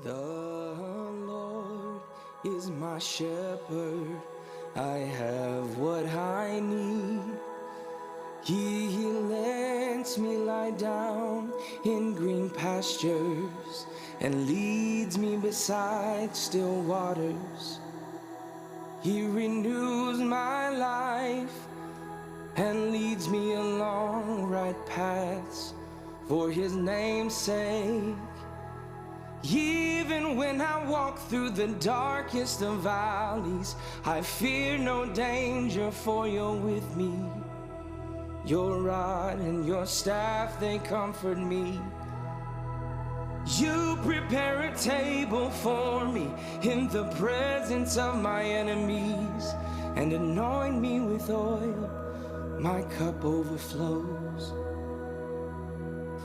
The Lord is my shepherd, I have what I need. He lets me lie down in green pastures and leads me beside still waters. He renews my life and leads me along right paths for his name's sake. Even when I walk through the darkest of valleys, I fear no danger, for you're with me. Your rod and your staff, they comfort me. You prepare a table for me in the presence of my enemies, and anoint me with oil, my cup overflows.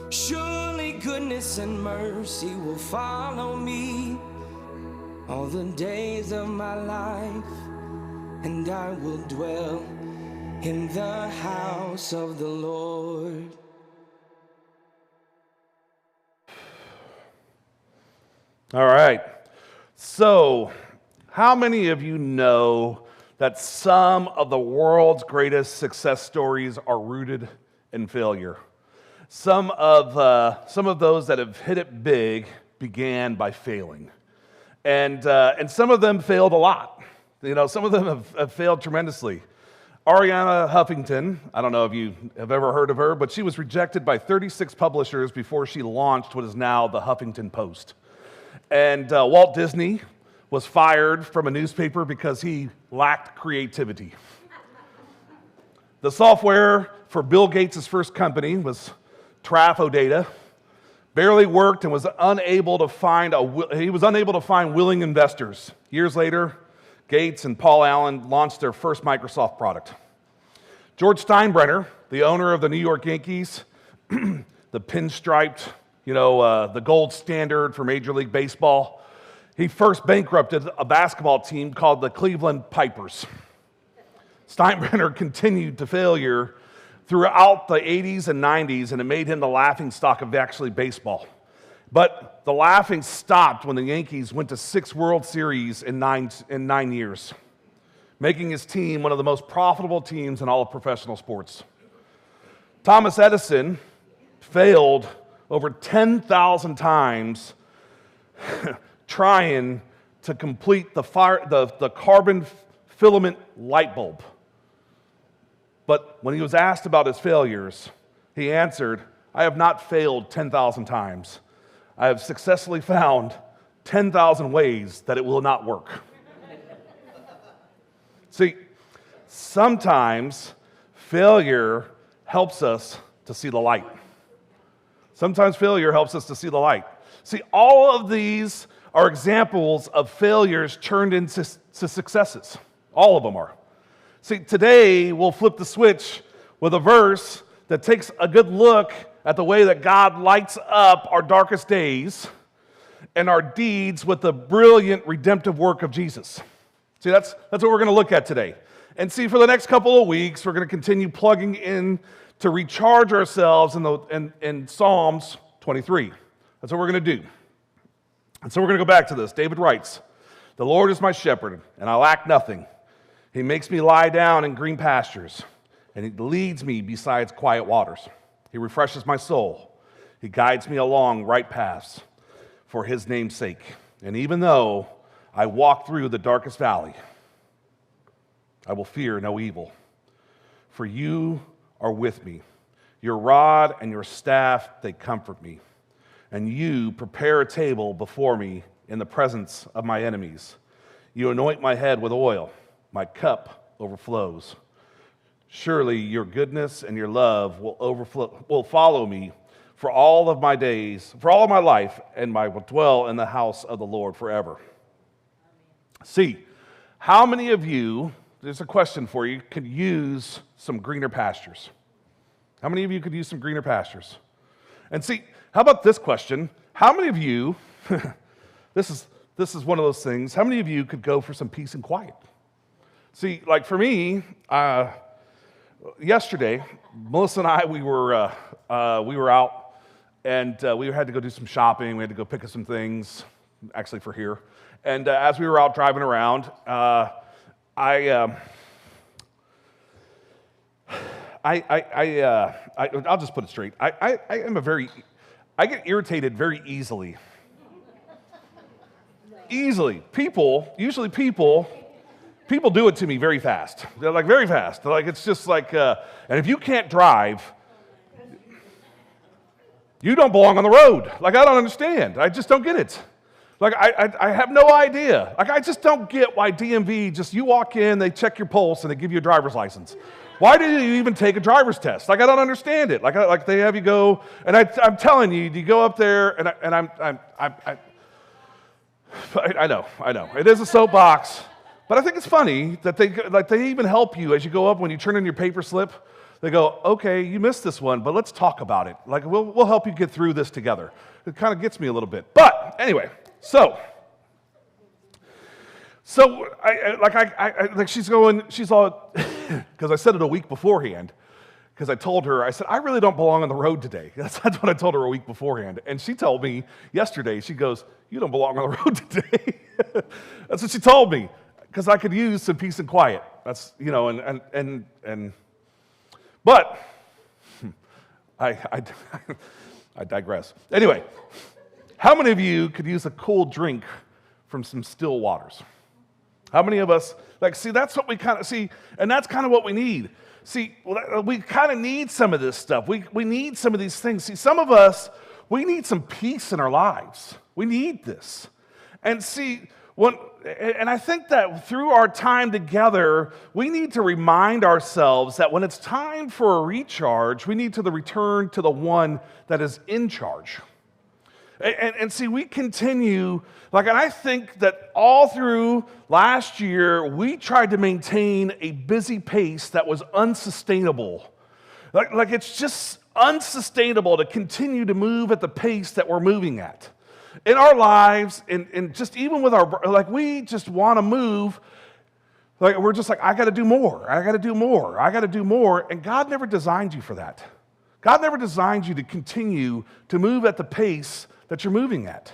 Surely goodness and mercy will follow me all the days of my life, and I will dwell in the house of the Lord. All right. So, how many of you know that some of the world's greatest success stories are rooted in failure? Some of those that have hit it big began by failing, and some of them failed a lot. You know, some of them have failed tremendously. Arianna Huffington, I don't know if you have ever heard of her, but she was rejected by 36 publishers before she launched what is now the Huffington Post. And Walt Disney was fired from a newspaper because he lacked creativity. The software for Bill Gates' first company was Trafodata. Barely worked and was unable to find willing investors. Years later, Gates and Paul Allen launched their first Microsoft product. George Steinbrenner, the owner of the New York Yankees, the pinstriped, the gold standard for Major League Baseball, he first bankrupted a basketball team called the Cleveland Pipers. Steinbrenner continued to failure throughout the 80s and 90s, and it made him the laughingstock of actually baseball. But the laughing stopped when the Yankees went to 6 World Series in 9 years, making his team one of the most profitable teams in all of professional sports. Thomas Edison failed over 10,000 times trying to complete the carbon filament light bulb. But when he was asked about his failures, he answered, "I have not failed 10,000 times. I have successfully found 10,000 ways that it will not work." See, sometimes failure helps us to see the light. Sometimes failure helps us to see the light. See, all of these are examples of failures turned into successes. All of them are. See, today we'll flip the switch with a verse that takes a good look at the way that God lights up our darkest days and our deeds with the brilliant redemptive work of Jesus. See, that's what we're going to look at today. And see, for the next couple of weeks, we're going to continue plugging in to recharge ourselves in Psalms 23. That's what we're going to do. And so we're going to go back to this. David writes, "The Lord is my shepherd, and I lack nothing. He makes me lie down in green pastures, and he leads me beside quiet waters. He refreshes my soul. He guides me along right paths for his name's sake. And even though I walk through the darkest valley, I will fear no evil, for you are with me. Your rod and your staff, they comfort me. And you prepare a table before me in the presence of my enemies. You anoint my head with oil. My cup overflows. Surely your goodness and your love will follow me for all of my days, for all of my life, and I will dwell in the house of the Lord forever." Amen. See, how many of you, there's a question for you, could use some greener pastures? How many of you could use some greener pastures? And see, how about this question? How many of you, this is one of those things, how many of you could go for some peace and quiet? See, like for me, yesterday, Melissa and I, we were out, and we had to go do some shopping. We had to go pick up some things. actually for here. And as we were out driving around, I'll just put it straight. I get irritated very easily. Easily. People do it to me very fast. They're like very fast. They're like, it's just like, and if you can't drive, you don't belong on the road. Like, I don't understand. I just don't get it. Like, I have no idea. Like, I just don't get why DMV just, you walk in, they check your pulse, and they give you a driver's license. Why do you even take a driver's test? Like, I don't understand it. Like they have you go, and I'm telling you, you go up there, and I know. It is a soapbox, but I think it's funny that they even help you as you go up when you turn in your paper slip. They go, okay, you missed this one, but let's talk about it. Like, we'll help you get through this together. It kind of gets me a little bit. But anyway, so she's all, because I said it a week beforehand, because I told her, I said, I really don't belong on the road today. That's what I told her a week beforehand. And she told me yesterday, she goes, you don't belong on the road today. That's what she told me, because I could use some peace and quiet. That's, but I digress. Anyway, how many of you could use a cool drink from some still waters? How many of us, that's what we kind of see, and that's kind of what we need. See, we kind of need some of this stuff. We need some of these things. See, some of us, we need some peace in our lives. We need this. And see, and I think that through our time together, we need to remind ourselves that when it's time for a recharge, we need to return to the one that is in charge. And see, we continue, and I think that all through last year, we tried to maintain a busy pace that was unsustainable. Like it's just unsustainable to continue to move at the pace that we're moving at. In our lives, and just even with we just want to move, we're just I got to do more, I got to do more, I got to do more, and God never designed you for that. God never designed you to continue to move at the pace that you're moving at.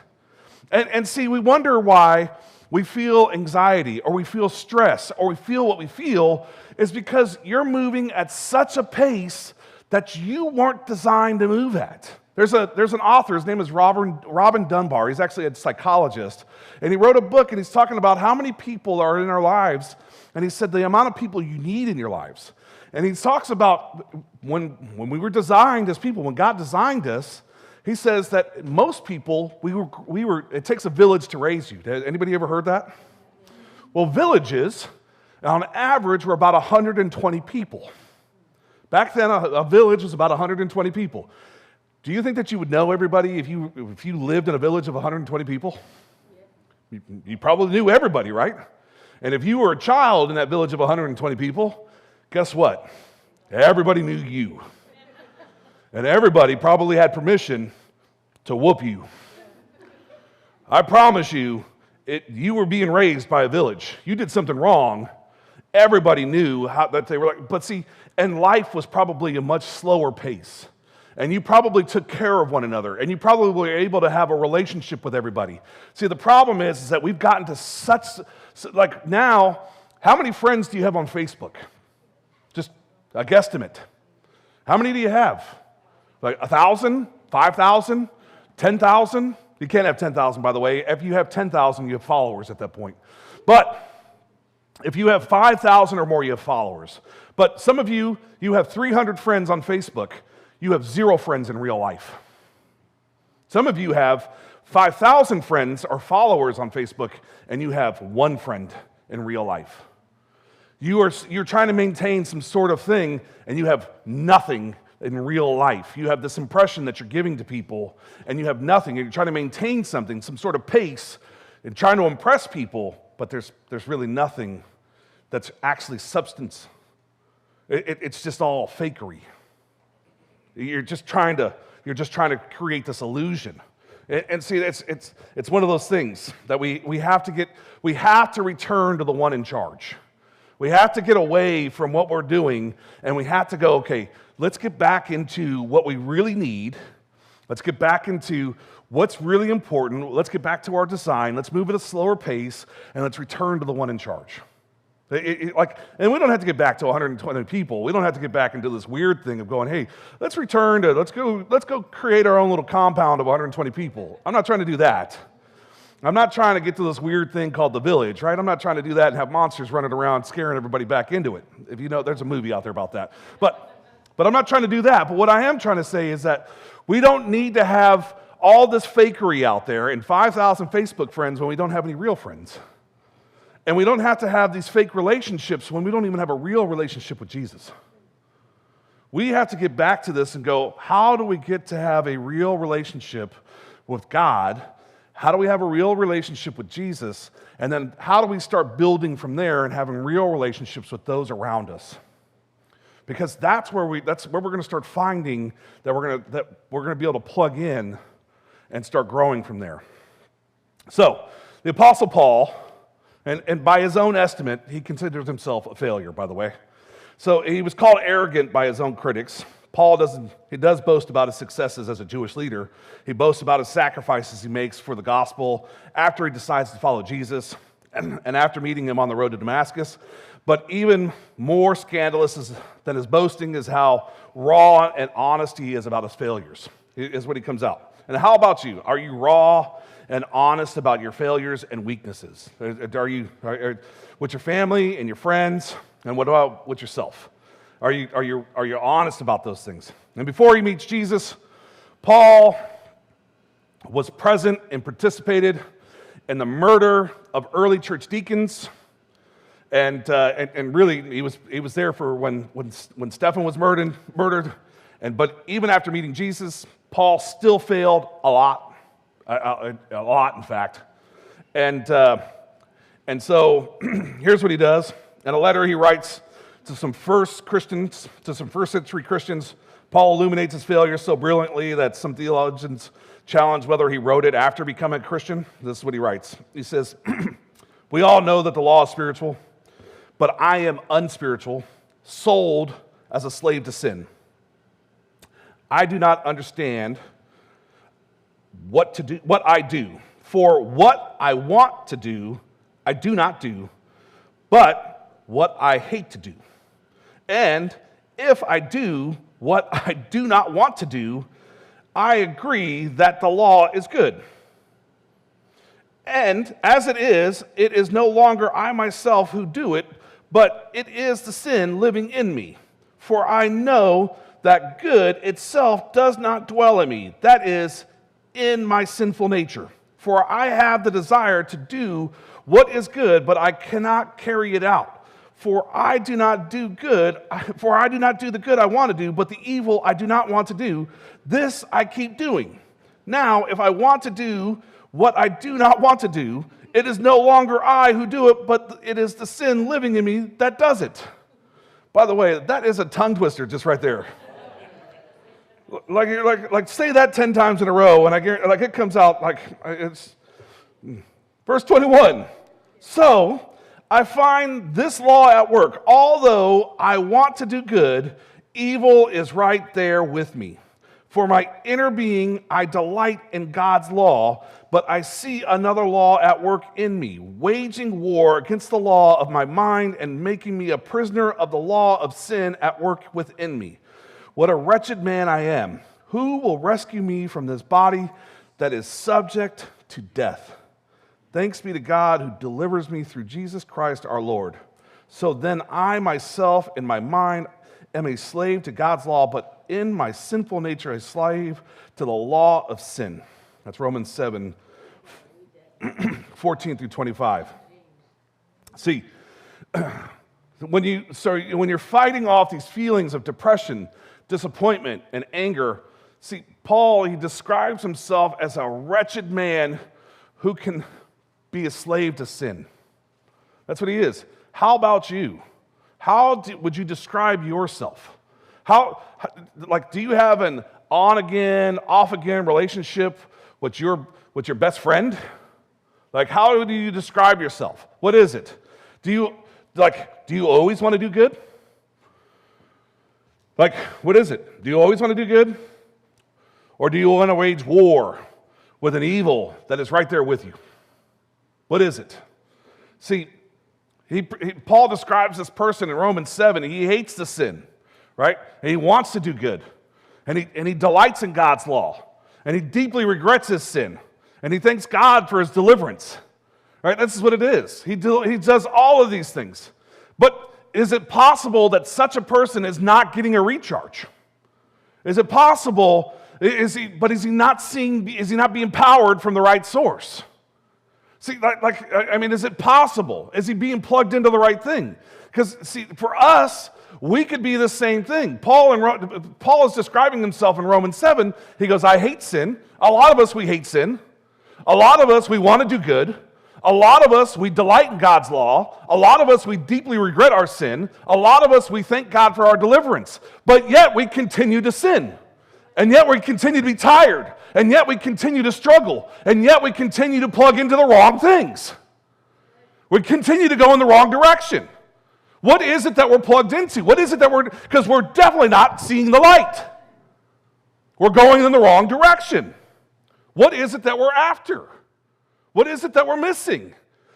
And see, we wonder why we feel anxiety, or we feel stress, or we feel what we feel, is because you're moving at such a pace that you weren't designed to move at. There's an author, his name is Robin Dunbar. He's actually a psychologist. And he wrote a book, and he's talking about how many people are in our lives. And he said the amount of people you need in your lives. And he talks about when we were designed as people, when God designed us, he says that most people, it takes a village to raise you. Anybody ever heard that? Well, villages, on average, were about 120 people. Back then, a village was about 120 people. Do you think that you would know everybody if you lived in a village of 120 people? Yeah. You probably knew everybody, right? And if you were a child in that village of 120 people, guess what? Everybody knew you. And everybody probably had permission to whoop you. I promise you, you were being raised by a village. You did something wrong. Everybody knew that they were but see, and life was probably a much slower pace. And you probably took care of one another, and you probably were able to have a relationship with everybody. See, the problem is that we've gotten to now, how many friends do you have on Facebook? Just a guesstimate. How many do you have? 1,000? 5,000? 10,000? You can't have 10,000, by the way. If you have 10,000, you have followers at that point. But if you have 5,000 or more, you have followers. But some of you have 300 friends on Facebook. You have 0 friends in real life. Some of you have 5,000 friends or followers on Facebook, and you have 1 friend in real life. You're trying to maintain some sort of thing, and you have nothing in real life. You have this impression that you're giving to people, and you have nothing. You're trying to maintain something, some sort of pace, and trying to impress people, but there's really nothing that's actually substance. It's just all fakery. You're just trying to create this illusion. And see, it's one of those things that we have to return to the one in charge. We have to get away from what we're doing, and we have to go, okay, let's get back into what we really need, Let's get back into what's really important. Let's get back to our design. Let's move at a slower pace, and let's return to the one in charge. And we don't have to get back to 120 people. We don't have to get back into this weird thing of going, hey, let's go create our own little compound of 120 people. I'm not trying to do that. I'm not trying to get to this weird thing called the village, right? I'm not trying to do that and have monsters running around scaring everybody back into it. If you know, there's a movie out there about that. But I'm not trying to do that. But what I am trying to say is that we don't need to have all this fakery out there and 5,000 Facebook friends when we don't have any real friends. And we don't have to have these fake relationships when we don't even have a real relationship with Jesus. We have to get back to this and go, how do we get to have a real relationship with God? How do we have a real relationship with Jesus? And then how do we start building from there and having real relationships with those around us? Because that's where we're going to start finding that we're going to be able to plug in and start growing from there. So, the Apostle Paul, and by his own estimate, he considers himself a failure, by the way. So he was called arrogant by his own critics. Paul does boast about his successes as a Jewish leader. He boasts about his sacrifices he makes for the gospel after he decides to follow Jesus and after meeting him on the road to Damascus. But even more scandalous than his boasting is how raw and honest he is about his failures, is what he comes out. And how about you? Are you raw and honest about your failures and weaknesses? Are you with your family and your friends? And what about with yourself? Are you honest about those things? And before he meets Jesus, Paul was present and participated in the murder of early church deacons, and really he was there for when Stephen was murdered. But even after meeting Jesus, Paul still failed a lot. A lot, in fact. And so here's what he does. In a letter he writes to some first century Christians, Paul illuminates his failures so brilliantly that some theologians challenge whether he wrote it after becoming a Christian. This is what he writes. He says, we all know that the law is spiritual, but I am unspiritual, sold as a slave to sin. I do not understand what I do. For what I want to do, I do not do, but what I hate to do. And if I do what I do not want to do, I agree that the law is good. And as it is no longer I myself who do it, but it is the sin living in me. For I know that good itself does not dwell in me, that is, in my sinful nature. For I have the desire to do what is good, but I cannot carry it out. For I do not do the good I want to do, but the evil I do not want to do, this I keep doing. Now, if I want to do what I do not want to do, it is no longer I who do it, but it is the sin living in me that does it. By the way, that is a tongue twister just right there. Like say that 10 times in a row, and it comes out like it's verse 21. So I find this law at work. Although I want to do good, evil is right there with me. For my inner being, I delight in God's law, but I see another law at work in me, waging war against the law of my mind and making me a prisoner of the law of sin at work within me. What a wretched man I am. Who will rescue me from this body that is subject to death? Thanks be to God who delivers me through Jesus Christ our Lord. So then I myself in my mind am a slave to God's law, but in my sinful nature a slave to the law of sin. That's Romans 7, 14 through 25. See, when you're fighting off these feelings of depression, disappointment, and anger, see, Paul, he describes himself as a wretched man who can be a slave to sin. That's what he is. How about you? Would you describe yourself? Do you have an on-again, off-again relationship with your best friend? Like, how do you describe yourself? What is it? Do you always want to do good? Like, what is it? Do you always want to do good? Or do you want to wage war with an evil that is right there with you? What is it? See, Paul describes this person in Romans 7. He hates the sin, right? And he wants to do good. And he delights in God's law. And he deeply regrets his sin. And he thanks God for his deliverance. Right? This is what it is. He does all of these things. But is it possible that such a person is not getting a recharge? Is it possible? Is he not being powered from the right source? See, is it possible? Is he being plugged into the right thing? Because, see, for us, we could be the same thing. Paul is describing himself in Romans 7. He goes, I hate sin. A lot of us, we hate sin. A lot of us, we want to do good. A lot of us, we delight in God's law. A lot of us, we deeply regret our sin. A lot of us, we thank God for our deliverance. But yet, we continue to sin. And yet, we continue to be tired. And yet, we continue to struggle. And yet, we continue to plug into the wrong things. We continue to go in the wrong direction. What is it that we're plugged into? What is it that because we're definitely not seeing the light. We're going in the wrong direction. What is it that we're after? What is it that we're missing?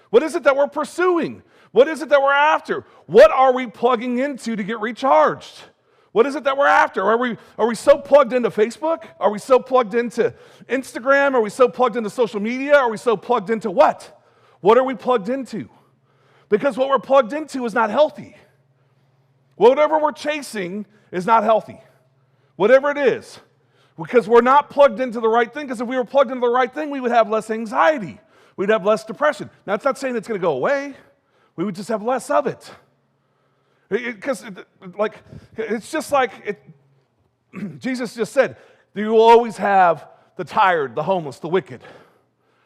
What is it that we're pursuing? What is it that we're after? What are we plugging into to get recharged? What is it that we're after? Are we so plugged into Facebook? Are we so plugged into Instagram? Are we so plugged into social media? Are we so plugged into what? What are we plugged into? Because what we're plugged into is not healthy. Whatever we're chasing is not healthy. Whatever it is. Because we're not plugged into the right thing. Because if we were plugged into the right thing, we would have less anxiety. We'd have less depression. Now, it's not saying it's going to go away. We would just have less of it. Because, it's just like Jesus just said, you will always have the tired, the homeless, the wicked.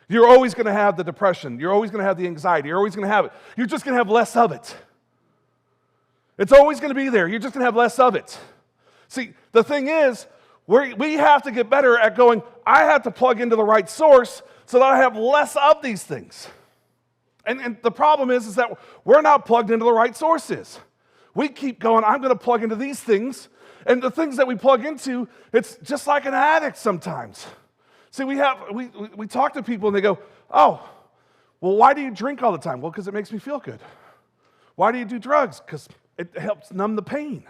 You're always going to have the depression. You're always going to have the anxiety. You're always going to have it. You're just going to have less of it. It's always going to be there. You're just going to have less of it. See, the thing is, we have to get better at going, I have to plug into the right source so that I have less of these things. And the problem is that we're not plugged into the right sources. We keep going, I'm going to plug into these things. And the things that we plug into, it's just like an addict sometimes. See, we talk to people and they go, oh, well, why do you drink all the time? Well, because it makes me feel good. Why do you do drugs? Because it helps numb the pain.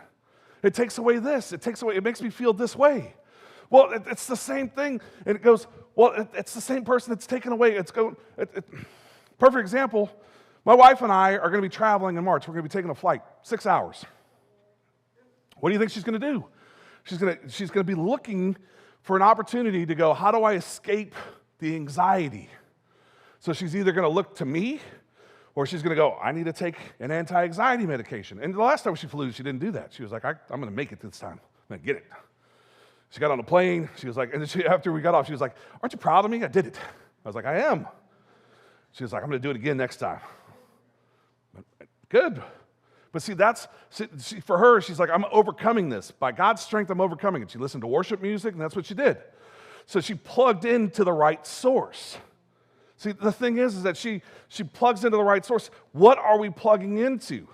It takes away this. It makes me feel this way. Well, it's the same thing. And it goes, well, it's the same person that's taken away. Perfect example, my wife and I are going to be traveling in March. We're going to be taking a flight, 6 hours. What do you think she's going to do? She's going to be looking for an opportunity to go, how do I escape the anxiety? So she's either going to look to me or she's going to go, I need to take an anti-anxiety medication. And the last time she flew, she didn't do that. She was like, I'm going to make it this time. I'm going to get it. She got on the plane. She was like, and then after we got off, she was like, aren't you proud of me? I did it. I was like, I am. She was like, I'm going to do it again next time. Good. But see, for her, she's like, I'm overcoming this. By God's strength, I'm overcoming it. She listened to worship music, and that's what she did. So she plugged into the right source. See, the thing is that she plugs into the right source. What are we plugging into?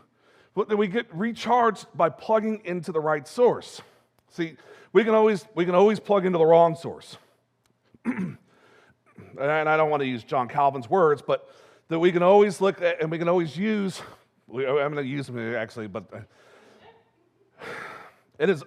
We get recharged by plugging into the right source. See, we can always plug into the wrong source. And I don't want to use John Calvin's words, but that we can always look at and we can always use. I'm going to use them actually, but it is.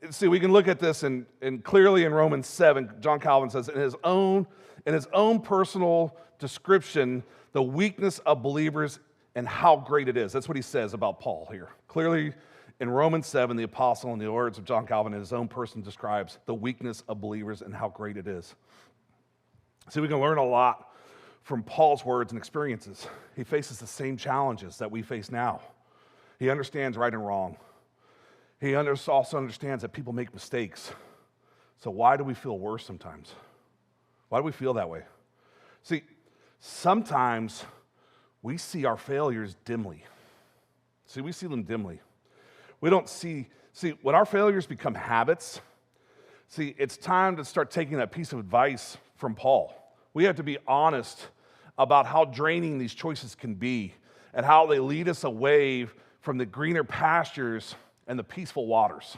See, we can look at this and clearly in Romans 7, John Calvin says in his own personal description, the weakness of believers and how great it is. That's what he says about Paul here. Clearly in Romans 7, the apostle in the words of John Calvin in his own person describes the weakness of believers and how great it is. See, we can learn a lot from Paul's words and experiences. He faces the same challenges that we face now. He understands right and wrong. He also understands that people make mistakes. So why do we feel worse sometimes? Why do we feel that way? See, sometimes we see our failures dimly. See, we see them dimly. We don't see, when our failures become habits, it's time to start taking that piece of advice from Paul. We have to be honest about how draining these choices can be and how they lead us away from the greener pastures and the peaceful waters.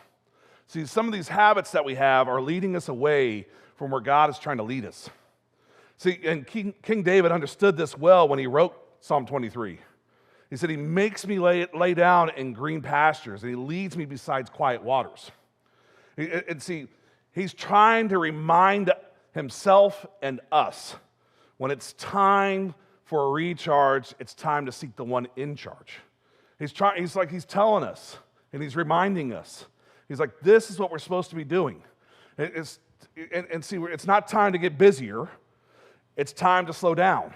See, some of these habits that we have are leading us away from where God is trying to lead us. See, and King David understood this well when he wrote Psalm 23. He said, he makes me lay down in green pastures, and he leads me beside quiet waters. And see, he's trying to remind himself and us, when it's time for a recharge, it's time to seek the one in charge. He's telling us, and he's reminding us. He's like, this is what we're supposed to be doing. See, it's not time to get busier. It's time to slow down.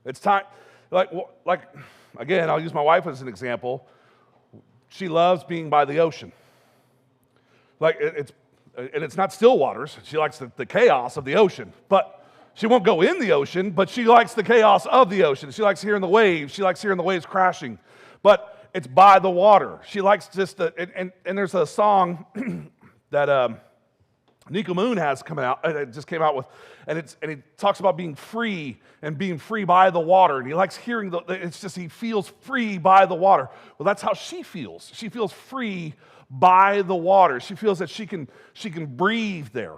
It's time, again, I'll use my wife as an example. She loves being by the ocean. It's not still waters. She likes the chaos of the ocean. But she won't go in the ocean, but she likes the chaos of the ocean. She likes hearing the waves. She likes hearing the waves crashing. But it's by the water. She likes just and there's a song that Nico Moon has coming out. It just came out with, and he talks about being free and being free by the water. And he likes hearing he feels free by the water. Well, that's how she feels. She feels free by the water. She feels that she can breathe there.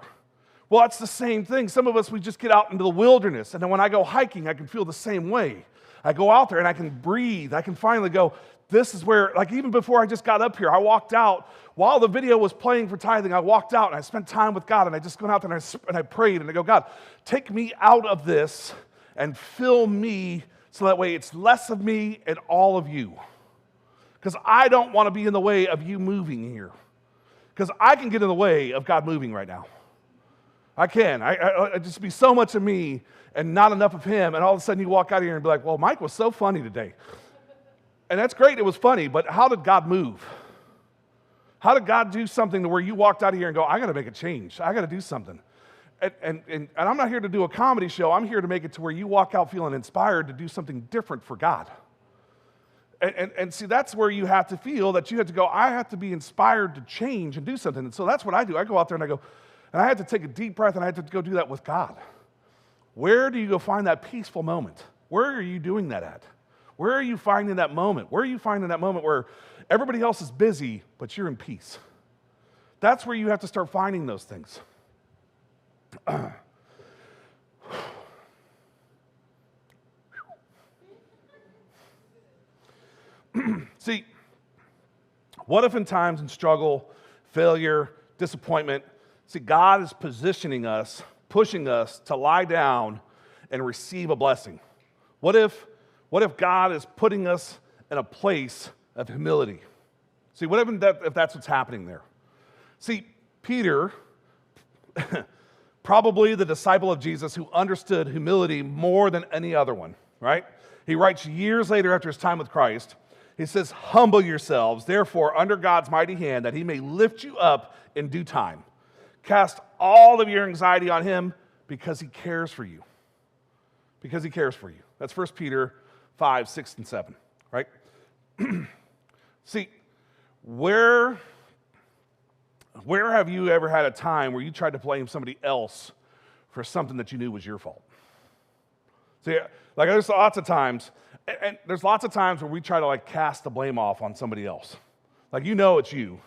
Well, that's the same thing. Some of us, we just get out into the wilderness, and then when I go hiking, I can feel the same way. I go out there and I can breathe. I can finally go, this is where, even before I just got up here, I walked out. While the video was playing for tithing, I walked out and I spent time with God, and I just went out there and I prayed, and I go, God, take me out of this and fill me so that way it's less of me and all of you. Because I don't want to be in the way of you moving here. Because I can get in the way of God moving right now. I can. I just be so much of me and not enough of him, and all of a sudden you walk out here and be like, well, Mike was so funny today. And that's great, it was funny, but how did God move? How did God do something to where you walked out of here and go, I got to make a change. I got to do something. And I'm not here to do a comedy show. I'm here to make it to where you walk out feeling inspired to do something different for God. And see, that's where you have to feel that you have to go, I have to be inspired to change and do something. And so that's what I do. I go out there and I go, and I had to take a deep breath, and I had to go do that with God. Where do you go find that peaceful moment? Where are you doing that at? Where are you finding that moment? Where are you finding that moment where everybody else is busy, but you're in peace? That's where you have to start finding those things. See, what if in times in struggle, failure, disappointment, God is positioning us, pushing us to lie down and receive a blessing? What if God is putting us in a place of humility? See, what if that's what's happening there? See, Peter, probably the disciple of Jesus who understood humility more than any other one, right? He writes years later after his time with Christ, he says, humble yourselves, therefore, under God's mighty hand, that he may lift you up in due time. Cast all of your anxiety on him because he cares for you. Because he cares for you. That's 1 Peter 5, 6, and 7, right? See, where have you ever had a time where you tried to blame somebody else for something that you knew was your fault? See, there's lots of times, and there's lots of times where we try to cast the blame off on somebody else. It's you.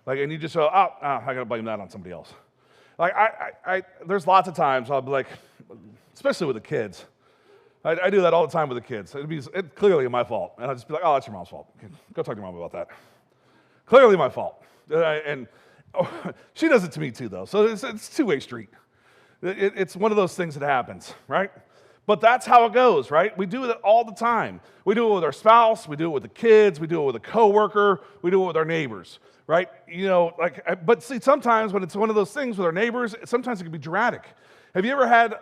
And you just go, I gotta blame that on somebody else. There's lots of times I'll be like, especially with the kids. I do that all the time with the kids. It's clearly my fault. And I'll just be like, oh, that's your mom's fault. Go talk to your mom about that. Clearly my fault. And she does it to me too, though. So it's a two-way street. It's one of those things that happens, right? But that's how it goes, right? We do it all the time. We do it with our spouse. We do it with the kids. We do it with a coworker. We do it with our neighbors, right? But see, sometimes when it's one of those things with our neighbors, sometimes it can be dramatic. Have you ever had,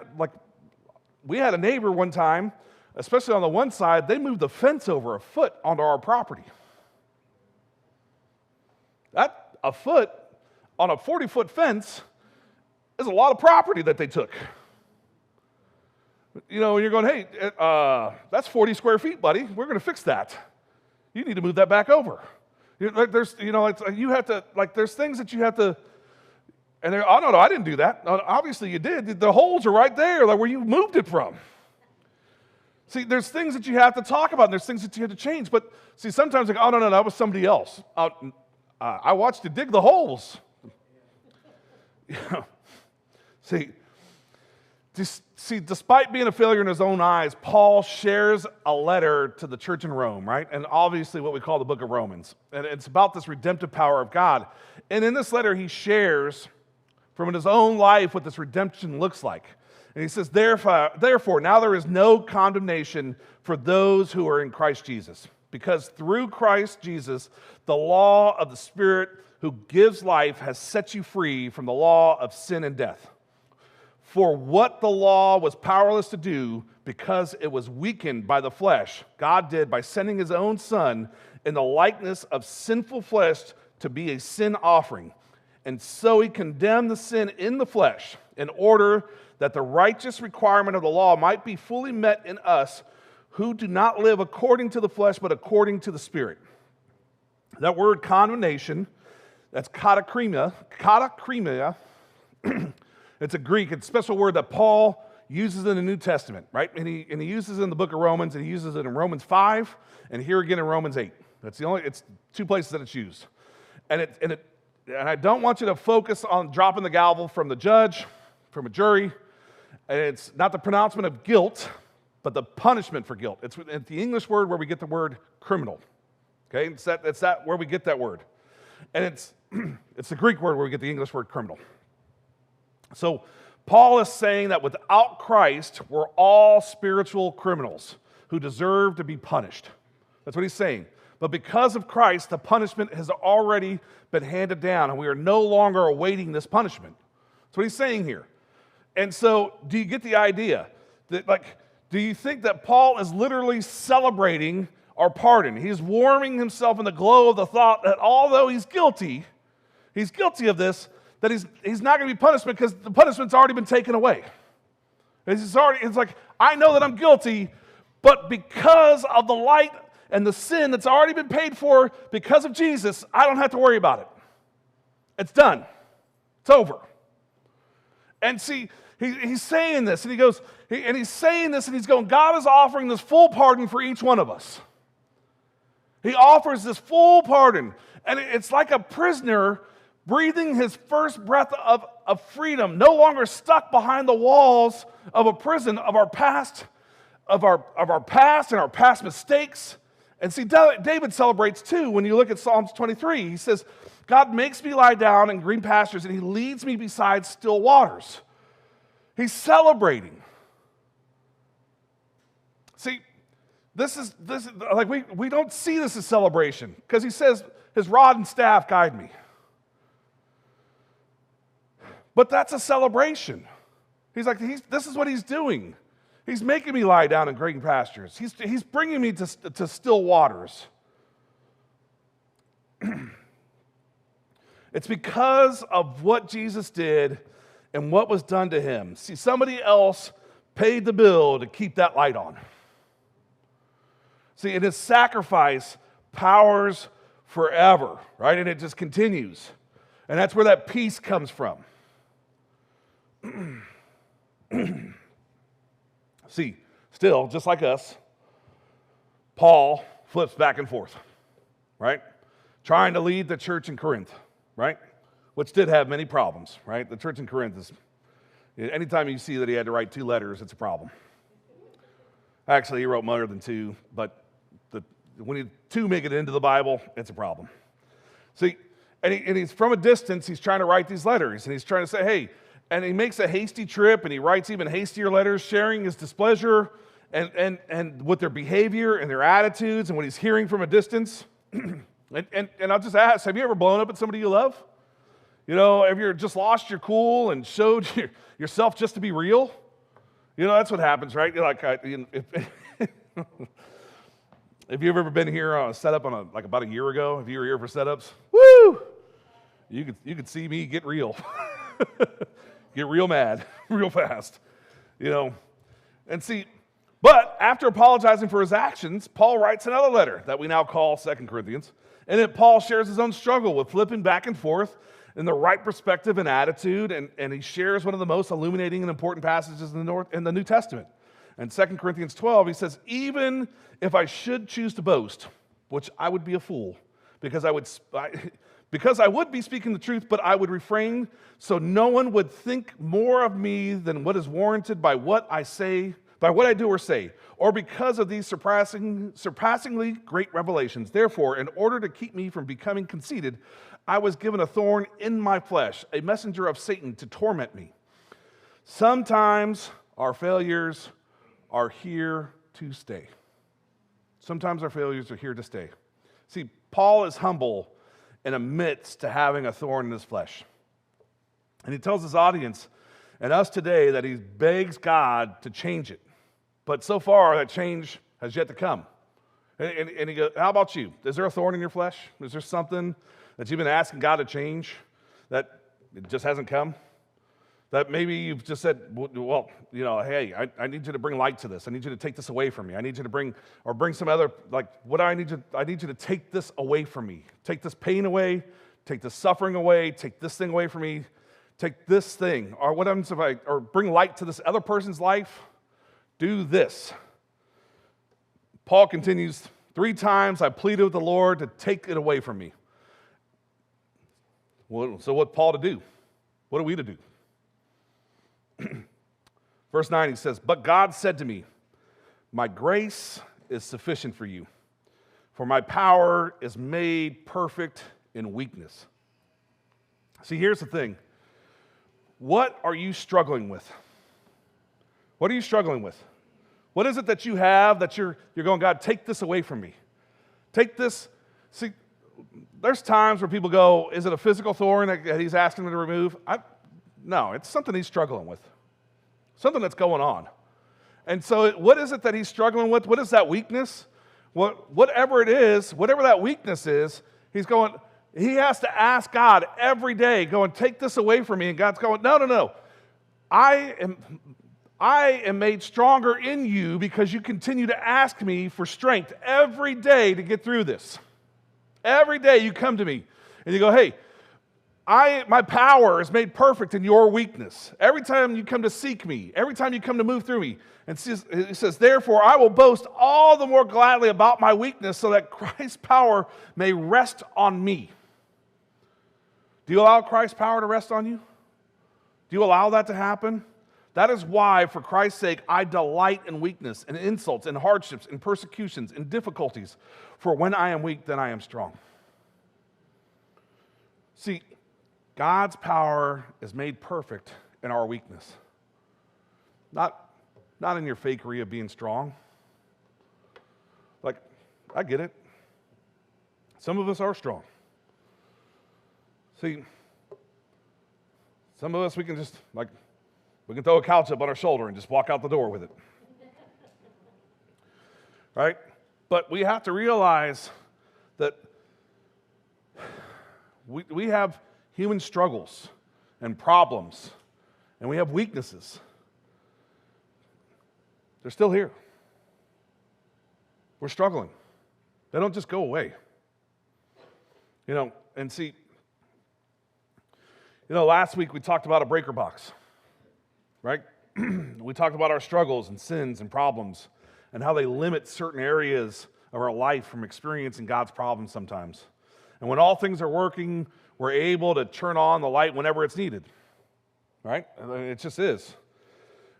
we had a neighbor one time, especially on the one side, they moved the fence over a foot onto our property. That, a foot on a 40-foot fence is a lot of property that they took. You're going, hey, that's 40 square feet, buddy. We're going to fix that. You need to move that back over. There's things that you have to, and they're, oh, no, I didn't do that. No, obviously you did. The holes are right there, where you moved it from. See, there's things that you have to talk about, and there's things that you have to change. But see, sometimes oh, no, that was somebody else. I watched you dig the holes. See, despite being a failure in his own eyes, Paul shares a letter to the church in Rome, right? And obviously what we call the book of Romans. And it's about this redemptive power of God. And in this letter, he shares from his own life what this redemption looks like. And he says, therefore, now there is no condemnation for those who are in Christ Jesus. Because through Christ Jesus, the law of the Spirit who gives life has set you free from the law of sin and death. For what the law was powerless to do, because it was weakened by the flesh, God did by sending his own Son in the likeness of sinful flesh to be a sin offering. And so he condemned the sin in the flesh in order that the righteous requirement of the law might be fully met in us who do not live according to the flesh, but according to the Spirit. That word condemnation, that's katakrima. It's a Greek, it's a special word that Paul uses in the New Testament, right? And he uses it in the book of Romans, and he uses it in Romans 5, and here again in Romans 8. It's two places that it's used. And I don't want you to focus on dropping the gavel from the judge, from a jury. And it's not the pronouncement of guilt, but the punishment for guilt. It's the English word where we get the word criminal. Okay, it's that where we get that word. And it's the Greek word where we get the English word criminal. So Paul is saying that without Christ, we're all spiritual criminals who deserve to be punished. That's what he's saying. But because of Christ, the punishment has already been handed down, and we are no longer awaiting this punishment. That's what he's saying here. And so, do you get the idea? Do you think that Paul is literally celebrating our pardon? He's warming himself in the glow of the thought that although he's guilty of this, that he's not going to be punished because the punishment's already been taken away. It's like, I know that I'm guilty, but because of the light and the sin that's already been paid for because of Jesus, I don't have to worry about it. It's done. It's over. And see, he's saying this, and he's saying this, and he's going, God is offering this full pardon for each one of us. He offers this full pardon, and it's like a prisoner breathing his first breath of freedom, no longer stuck behind the walls of a prison of our past, and our past mistakes. And see, David celebrates too when you look at Psalms 23. He says, God makes me lie down in green pastures, and he leads me beside still waters. He's celebrating. See, this is like we don't see this as celebration because he says, his rod and staff guide me. But that's a celebration. He's like, this is what he's doing. He's making me lie down in green pastures. He's bringing me to still waters. It's because of what Jesus did and what was done to him. See, somebody else paid the bill to keep that light on. See, and his sacrifice powers forever, right? And it just continues. And that's where that peace comes from. See, still, just like us, Paul flips back and forth, right? Trying to lead the church in Corinth, right? Which did have many problems, right? The church in Corinth is, anytime you see that he had to write 2 letters, it's a problem. Actually, he wrote more than 2, but when 2 make it into the Bible, it's a problem. See, and he's from a distance, he's trying to write these letters, and he's trying to say, hey, and he makes a hasty trip, and he writes even hastier letters, sharing his displeasure and with their behavior and their attitudes and what he's hearing from a distance. and I'll just ask, have you ever blown up at somebody you love? You know, have you just lost your cool and showed yourself just to be real? You know, that's what happens, right? You're like, have you ever been here on a setup like about a year ago? If you were here for setups, woo! You could see me get real. Get real mad, real fast, you know. And see, but after apologizing for his actions, Paul writes another letter that we now call 2 Corinthians. And then Paul shares his own struggle with flipping back and forth in the right perspective and attitude. And he shares one of the most illuminating and important passages in the New Testament. In 2 Corinthians 12, he says, even if I should choose to boast, which I would be a fool, because because I would be speaking the truth, but I would refrain so no one would think more of me than what is warranted by what I say, by what I do or say, or because of these surpassingly great revelations. Therefore, in order to keep me from becoming conceited, I was given a thorn in my flesh, a messenger of Satan to torment me. Sometimes our failures are here to stay. Sometimes our failures are here to stay. See, Paul is humble and admits to having a thorn in his flesh. And he tells his audience and us today that he begs God to change it. But so far, that change has yet to come. And he goes, how about you? Is there a thorn in your flesh? Is there something that you've been asking God to change that it just hasn't come? That maybe you've just said, well, hey, I need you to bring light to this. I need you to take this away from me. I need you to bring some other, what do I need you to take this away from me. Take this pain away, take this suffering away, take this thing away from me, take this thing. Or what happens if or bring light to this other person's life? Do this. Paul continues, 3 times I pleaded with the Lord to take it away from me. Well, so what Paul to do? What are we to do? Verse 9, he says, but God said to me, my grace is sufficient for you, for my power is made perfect in weakness. See, here's the thing. What are you struggling with? What are you struggling with? What is it that you have that you're going, God, take this away from me? Take this. See, there's times where people go, is it a physical thorn that he's asking them to remove? No, it's something he's struggling with. Something that's going on. And so what is it that he's struggling with? What is that weakness? Whatever it is, whatever that weakness is, he has to ask God every day, going, take this away from me. And God's going, no. I am made stronger in you because you continue to ask me for strength every day to get through this. Every day you come to me and you go, hey, my power is made perfect in your weakness. Every time you come to seek me, every time you come to move through me. And he says, therefore, I will boast all the more gladly about my weakness so that Christ's power may rest on me. Do you allow Christ's power to rest on you? Do you allow that to happen? That is why, for Christ's sake, I delight in weakness, in insults, in hardships, in persecutions, in difficulties. For when I am weak, then I am strong. See, God's power is made perfect in our weakness. Not in your fakery of being strong. I get it. Some of us are strong. See, some of us, we can just, we can throw a couch up on our shoulder and just walk out the door with it. Right? But we have to realize that we have human struggles and problems, and we have weaknesses. They're still here. We're struggling. They don't just go away. And see, last week we talked about a breaker box, right? We talked about our struggles and sins and problems and how they limit certain areas of our life from experiencing God's problems sometimes. And when all things are working, we're able to turn on the light whenever it's needed, right? It just is.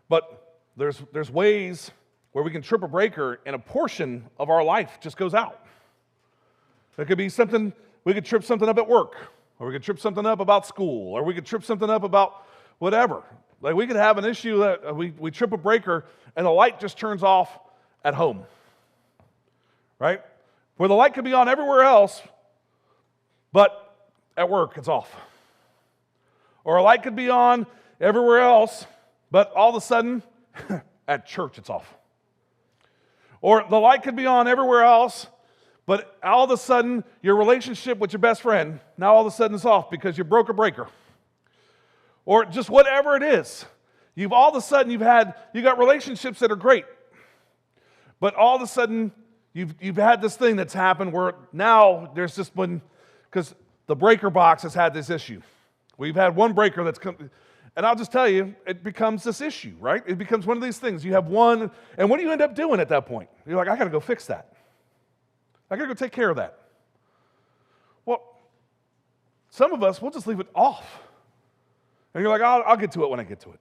But there's ways where we can trip a breaker and a portion of our life just goes out. It could be something, we could trip something up at work, or we could trip something up about school, or we could trip something up about whatever. We could have an issue that we trip a breaker and the light just turns off at home, right? Where the light could be on everywhere else, but at work it's off. Or a light could be on everywhere else, but all of a sudden at church it's off. Or the light could be on everywhere else, but all of a sudden your relationship with your best friend, now all of a sudden it's off because you broke a breaker. Or just whatever it is. You got relationships that are great. But all of a sudden you've had this thing that's happened where now there's just been, because the breaker box has had this issue. We've had one breaker that's come, and I'll just tell you, it becomes this issue, right? It becomes one of these things. You have one, and what do you end up doing at that point? You're like, I got to go fix that. I got to go take care of that. Well, Some of us, we'll just leave it off. And you're like, I'll get to it when I get to it.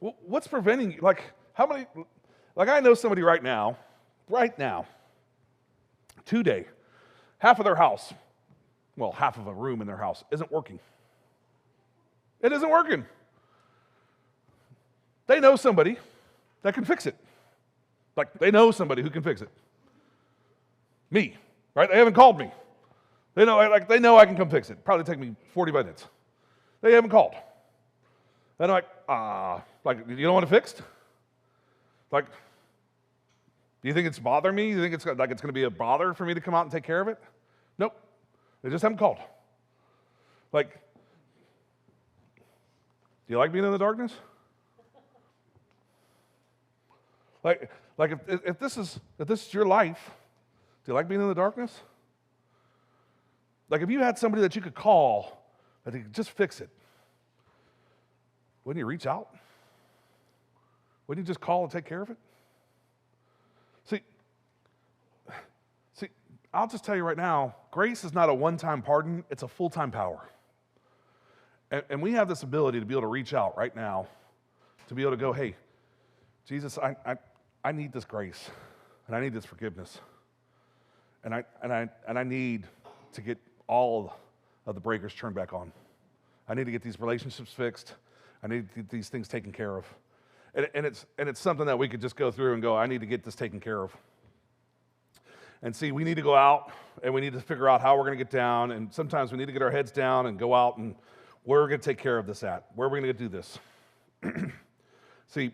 Well, what's preventing you? Like, how many, like I know somebody right now, today, half of their house, well, half of a room in their house isn't working. It isn't working. They know somebody that can fix it. Like, they know somebody who can fix it. Me, right? They haven't called me. They know I can come fix it. Probably take me 40 minutes. They haven't called. And I'm like, you don't want it fixed? Like, do you think it's bothering me? You think it's going to be a bother for me to come out and take care of it? Nope. They just haven't called. Like, do you like being in the darkness? Like if this is your life, do you like being in the darkness? Like if you had somebody that you could call that could just fix it, wouldn't you reach out? Wouldn't you just call and take care of it? See, I'll just tell you right now, grace is not a one-time pardon, it's a full-time power. And we have this ability to be able to reach out right now, to be able to go, hey, Jesus, I need this grace, and I need this forgiveness, and I need to get all of the breakers turned back on. I need to get these relationships fixed. I need to get these things taken care of, and it's something that we could just go through and go, I need to get this taken care of. And see, we need to go out and we need to figure out how we're going to get down, and sometimes we need to get our heads down and go out and where we're going to take care of this at, where we're going to do this. See,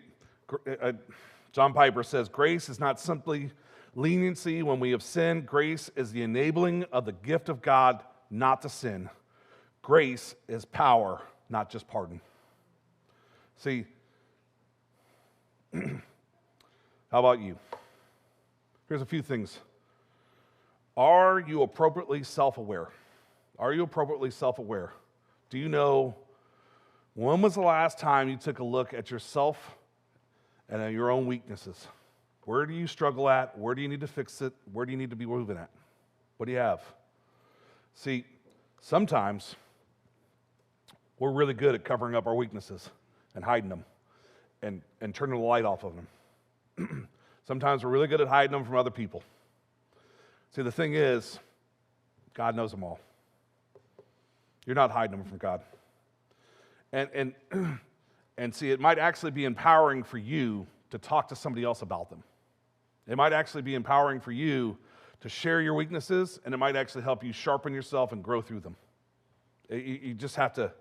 John Piper says, grace is not simply leniency when we have sinned. Grace is the enabling of the gift of God not to sin. Grace is power, not just pardon. See, how about you? Here's a few things. Are you appropriately self-aware? Are you appropriately self-aware? Do you know when was the last time you took a look at yourself and at your own weaknesses? Where do you struggle at? Where do you need to fix it? Where do you need to be moving at? What do you have? See, sometimes we're really good at covering up our weaknesses and hiding them and turning the light off of them. Sometimes we're really good at hiding them from other people. See, the thing is, God knows them all. You're not hiding them from God. And see, it might actually be empowering for you to talk to somebody else about them. It might actually be empowering for you to share your weaknesses, and it might actually help you sharpen yourself and grow through them. You just have to,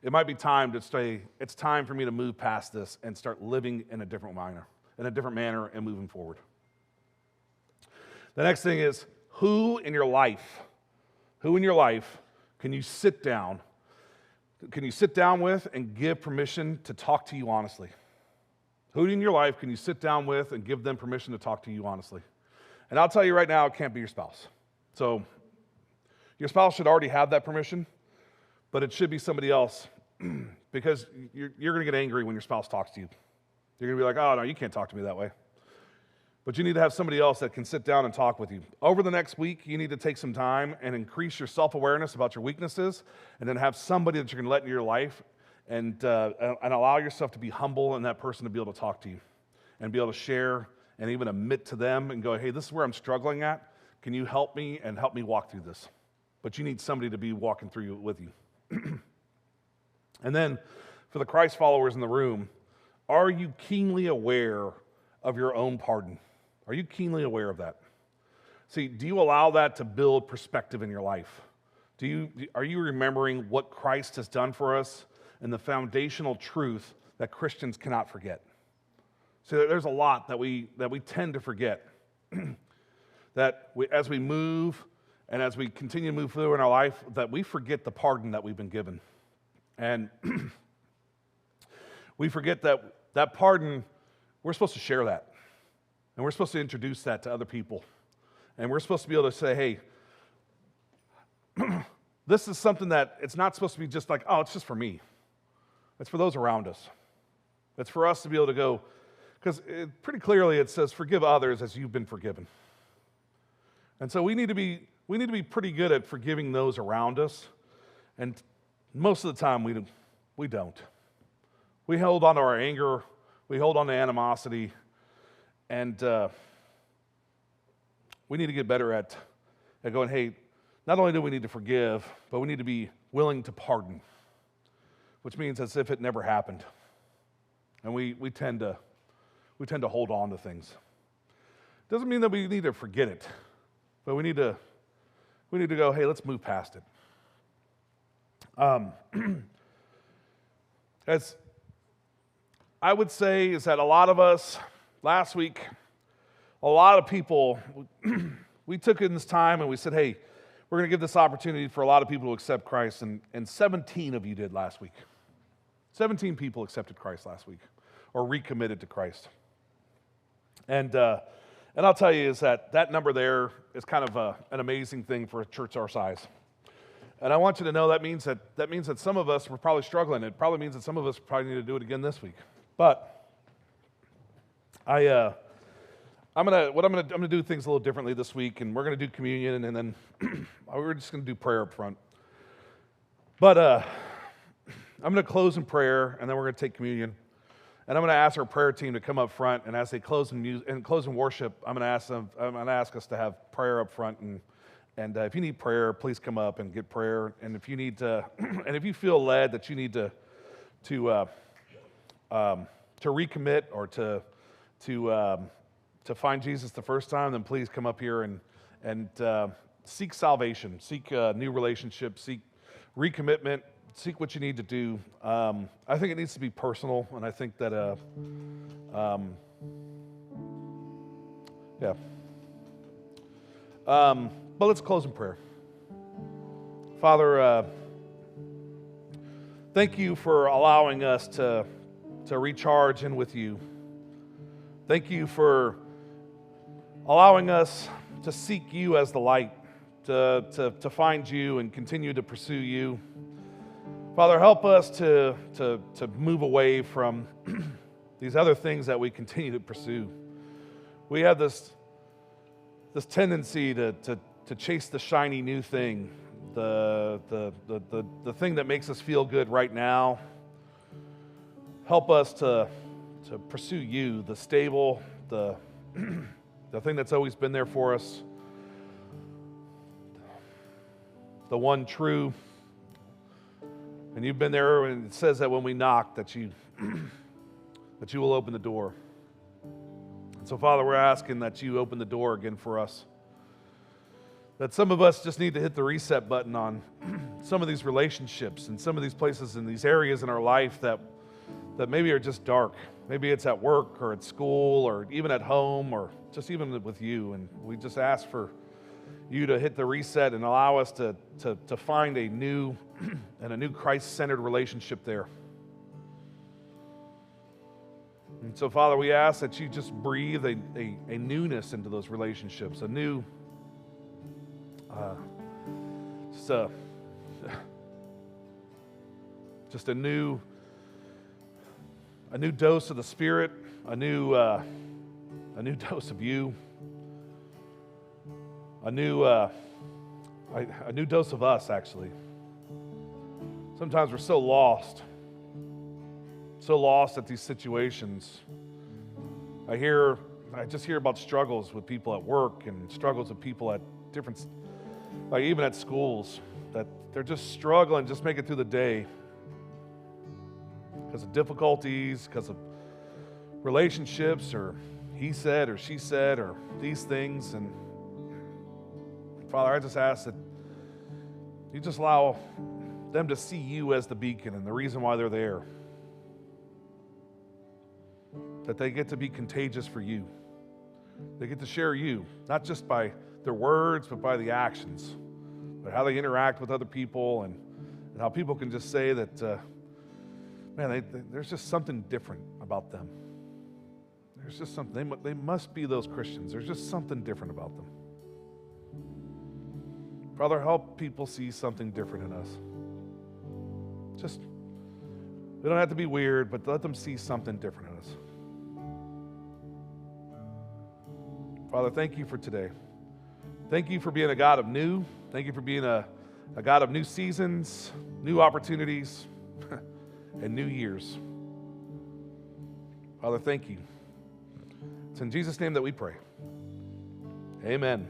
it might be time to say, it's time for me to move past this and start living in a different manner and moving forward. The next thing is, who in your life can you sit down with and give permission to talk to you honestly? Who in your life can you sit down with and give them permission to talk to you honestly? And I'll tell you right now, it can't be your spouse. So your spouse should already have that permission, but it should be somebody else because you're going to get angry when your spouse talks to you. You're going to be like, oh, no, you can't talk to me that way. But you need to have somebody else that can sit down and talk with you. Over the next week, you need to take some time and increase your self-awareness about your weaknesses, and then have somebody that you're going to let into your life and allow yourself to be humble and that person to be able to talk to you and be able to share and even admit to them and go, hey, this is where I'm struggling at. Can you help me and help me walk through this? But you need somebody to be walking through with you. And then for the Christ followers in the room, are you keenly aware of your own pardon? Are you keenly aware of that? See, do you allow that to build perspective in your life? Are you remembering what Christ has done for us and the foundational truth that Christians cannot forget? See, there's a lot that we tend to forget. As we move and as we continue to move through in our life, that we forget the pardon that we've been given. And we forget that pardon, we're supposed to share that. And we're supposed to introduce that to other people. And we're supposed to be able to say, hey, this is something that it's not supposed to be just like, oh, it's just for me. It's for those around us. It's for us to be able to go, because pretty clearly it says, forgive others as you've been forgiven. And so we need to we need to be pretty good at forgiving those around us, and most of the time we don't. We hold on to our anger, we hold on to animosity, and we need to get better at going, hey, not only do we need to forgive, but we need to be willing to pardon, which means as if it never happened. And we tend to hold on to things. Doesn't mean that we need to forget it, but we need to go, hey, let's move past it. As I would say is that a lot of us, last week, a lot of people, we took in this time and we said, hey, we're going to give this opportunity for a lot of people to accept Christ, and 17 of you did last week. 17 people accepted Christ last week, or recommitted to Christ. And I'll tell you is that number there is kind of an amazing thing for a church our size. And I want you to know that means that some of us were probably struggling. It probably means that some of us probably need to do it again this week. But I'm gonna do things a little differently this week, and we're gonna do communion, and then we're just gonna do prayer up front. But I'm gonna close in prayer, and then we're gonna take communion. And I'm going to ask our prayer team to come up front, and as they close in worship, I'm going to ask us to have prayer up front, and if you need prayer, please come up and get prayer. And if you need to, and if you feel led that you need to recommit or to find Jesus the first time, then please come up here and seek salvation, seek a new relationship, seek recommitment. Seek what you need to do. I think it needs to be personal, and I think that, but let's close in prayer. Father, thank you for allowing us to recharge in with you. Thank you for allowing us to seek you as the light, to find you and continue to pursue you. Father, help us to move away from these other things that we continue to pursue. We have this tendency to chase the shiny new thing, the thing that makes us feel good right now. Help us to pursue you, the stable, the thing that's always been there for us, the one true. And you've been there, and it says that when we knock, that you will open the door. And so, Father, we're asking that you open the door again for us. That some of us just need to hit the reset button on some of these relationships and some of these places and these areas in our life that maybe are just dark. Maybe it's at work or at school or even at home or just even with you. And we just ask for you to hit the reset and allow us to find a new and a new Christ-centered relationship there. And so, Father, we ask that you just breathe a newness into those relationships, a new, just a new dose of the Spirit, a new dose of you. A new dose of us, actually. Sometimes we're so lost at these situations. I just hear about struggles with people at work and struggles with people at different, like even at schools, that they're just struggling, just make it through the day because of difficulties, because of relationships, or he said or she said, or these things. And Father, I just ask that you just allow them to see you as the beacon and the reason why they're there. That they get to be contagious for you. They get to share you, not just by their words, but by the actions, but how they interact with other people, and how people can just say that, there's just something different about them. There's just something, they must be those Christians. There's just something different about them. Father, help people see something different in us. We don't have to be weird, but let them see something different in us. Father, thank you for today. Thank you for being a God of new. Thank you for being a God of new seasons, new opportunities, and new years. Father, thank you. It's in Jesus' name that we pray. Amen.